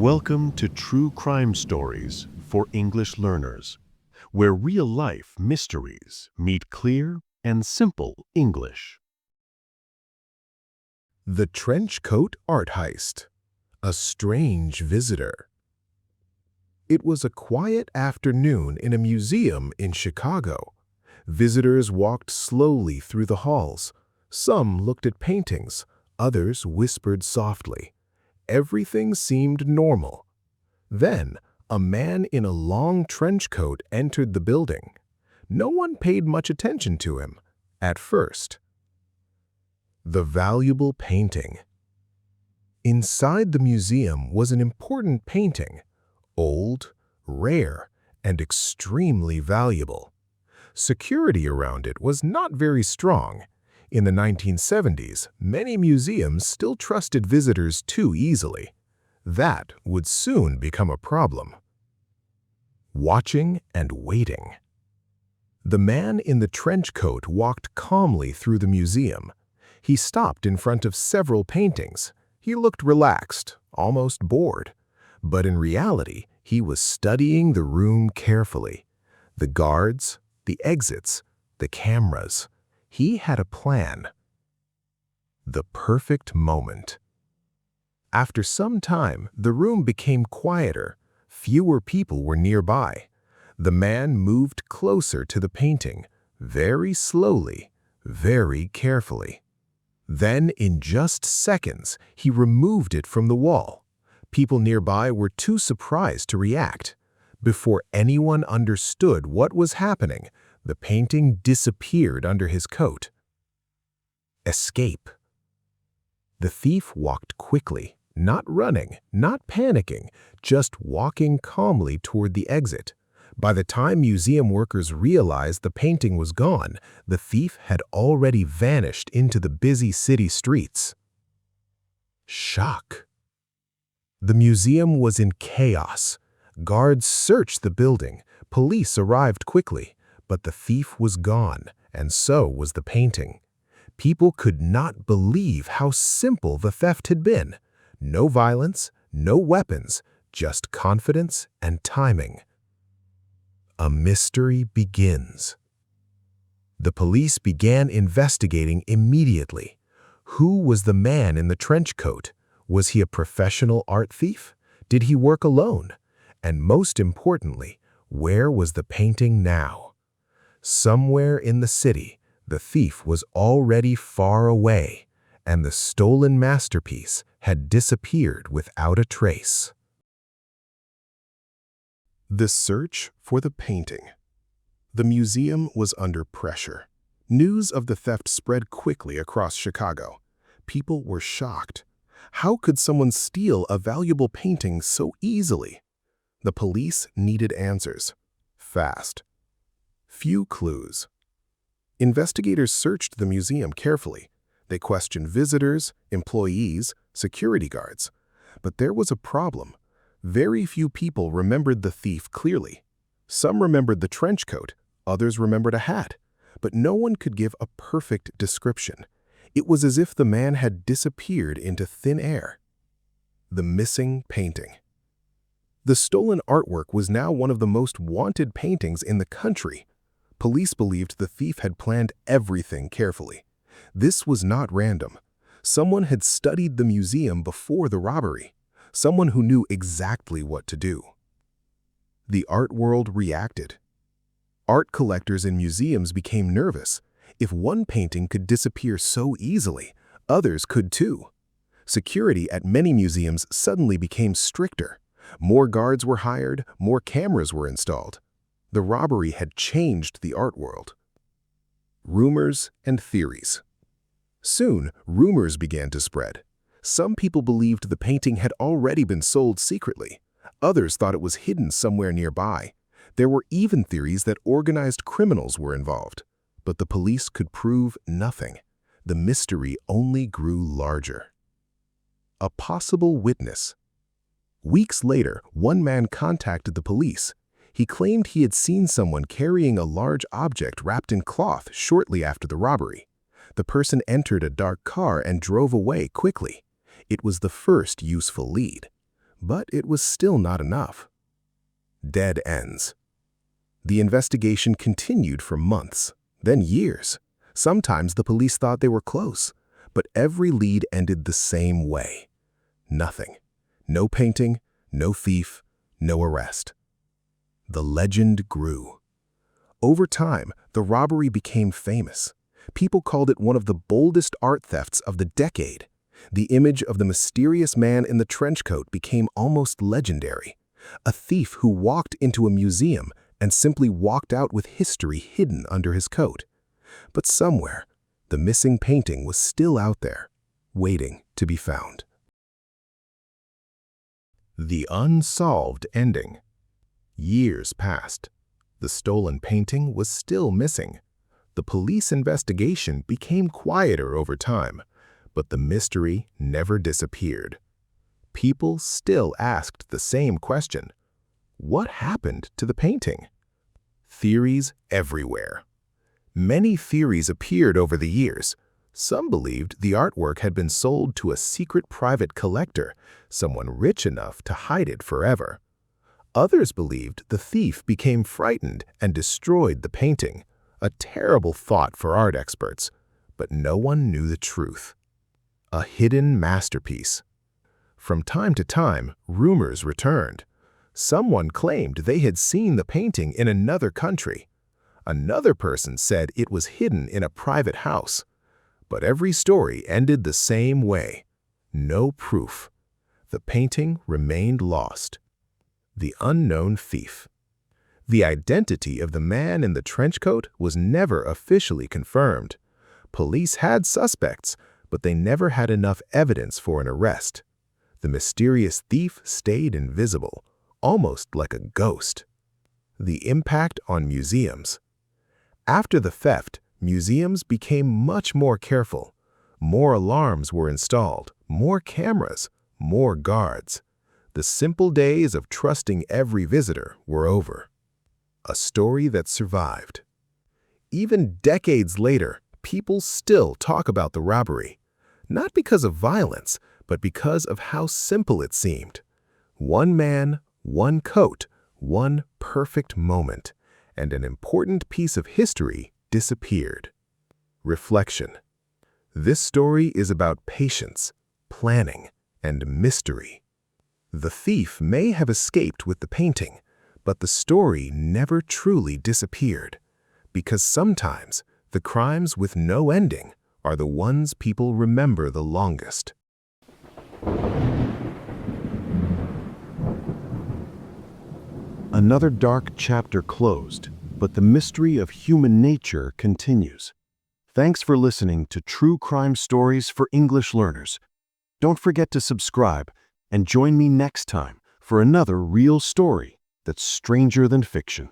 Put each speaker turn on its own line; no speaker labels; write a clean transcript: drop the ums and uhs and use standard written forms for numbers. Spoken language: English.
Welcome to True Crime Stories for English Learners, where real-life mysteries meet clear and simple English.
The Trench Coat Art Heist. A Strange Visitor. It was a quiet afternoon in a museum in Chicago. Visitors walked slowly through the halls. Some looked at paintings, others whispered softly. Everything seemed normal. Then, a man in a long trench coat entered the building. No one paid much attention to him, at first. The valuable painting. Inside the museum was an important painting, old, rare, and extremely valuable. Security around it was not very strong. In the 1970s, many museums still trusted visitors too easily. That would soon become a problem. Watching and waiting. The man in the trench coat walked calmly through the museum. He stopped in front of several paintings. He looked relaxed, almost bored. But in reality, he was studying the room carefully. The guards, the exits, the cameras. He had a plan. The perfect moment. After some time, the room became quieter. Fewer people were nearby. The man moved closer to the painting, very slowly, very carefully. Then, in just seconds, he removed it from the wall. People nearby were too surprised to react. Before anyone understood what was happening, the painting disappeared under his coat. Escape. The thief walked quickly, not running, not panicking, just walking calmly toward the exit. By the time museum workers realized the painting was gone, the thief had already vanished into the busy city streets. Shock. The museum was in chaos. Guards searched the building. Police arrived quickly. But the thief was gone, and so was the painting. People could not believe how simple the theft had been. No violence, no weapons, just confidence and timing. A mystery begins. The police began investigating immediately. Who was the man in the trench coat? Was he a professional art thief? Did he work alone? And most importantly, where was the painting now? Somewhere in the city, the thief was already far away, and the stolen masterpiece had disappeared without a trace. The search for the painting. The museum was under pressure. News of the theft spread quickly across Chicago. People were shocked. How could someone steal a valuable painting so easily? The police needed answers. Fast. Few clues. Investigators searched the museum carefully. They questioned visitors, employees, security guards. But there was a problem. Very few people remembered the thief clearly. Some remembered the trench coat, others remembered a hat. But no one could give a perfect description. It was as if the man had disappeared into thin air. The missing painting. The stolen artwork was now one of the most wanted paintings in the country. Police believed the thief had planned everything carefully. This was not random. Someone had studied the museum before the robbery. Someone who knew exactly what to do. The art world reacted. Art collectors in museums became nervous. If one painting could disappear so easily, others could too. Security at many museums suddenly became stricter. More guards were hired, more cameras were installed. The robbery had changed the art world. Rumors and theories. Soon, rumors began to spread. Some people believed the painting had already been sold secretly. Others thought it was hidden somewhere nearby. There were even theories that organized criminals were involved. But the police could prove nothing. The mystery only grew larger. A possible witness. Weeks later, one man contacted the police. He claimed he had seen someone carrying a large object wrapped in cloth shortly after the robbery. The person entered a dark car and drove away quickly. It was the first useful lead. But it was still not enough. Dead ends. The investigation continued for months, then years. Sometimes the police thought they were close, but every lead ended the same way. Nothing. No painting, no thief, no arrest. The legend grew. Over time, the robbery became famous. People called it one of the boldest art thefts of the decade. The image of the mysterious man in the trench coat became almost legendary. A thief who walked into a museum and simply walked out with history hidden under his coat. But somewhere, the missing painting was still out there, waiting to be found. The unsolved ending. Years passed. The stolen painting was still missing. The police investigation became quieter over time, but the mystery never disappeared. People still asked the same question: what happened to the painting? Theories everywhere. Many theories appeared over the years. Some believed the artwork had been sold to a secret private collector, someone rich enough to hide it forever. Others believed the thief became frightened and destroyed the painting, a terrible thought for art experts, but no one knew the truth. A hidden masterpiece. From time to time, rumors returned. Someone claimed they had seen the painting in another country. Another person said it was hidden in a private house. But every story ended the same way. No proof. The painting remained lost. The unknown thief. The identity of the man in the trench coat was never officially confirmed. Police had suspects, but they never had enough evidence for an arrest. The mysterious thief stayed invisible, almost like a ghost. The impact on museums. After the theft, museums became much more careful. More alarms were installed, more cameras, more guards. The simple days of trusting every visitor were over. A story that survived. Even decades later, people still talk about the robbery. Not because of violence, but because of how simple it seemed. One man, one coat, one perfect moment, and an important piece of history disappeared. Reflection. This story is about patience, planning, and mystery. The thief may have escaped with the painting, but the story never truly disappeared, because sometimes the crimes with no ending are the ones people remember the longest.
Another dark chapter closed, but the mystery of human nature continues. Thanks for listening to True Crime Stories for English Learners. Don't forget to subscribe and join me next time for another real story that's stranger than fiction.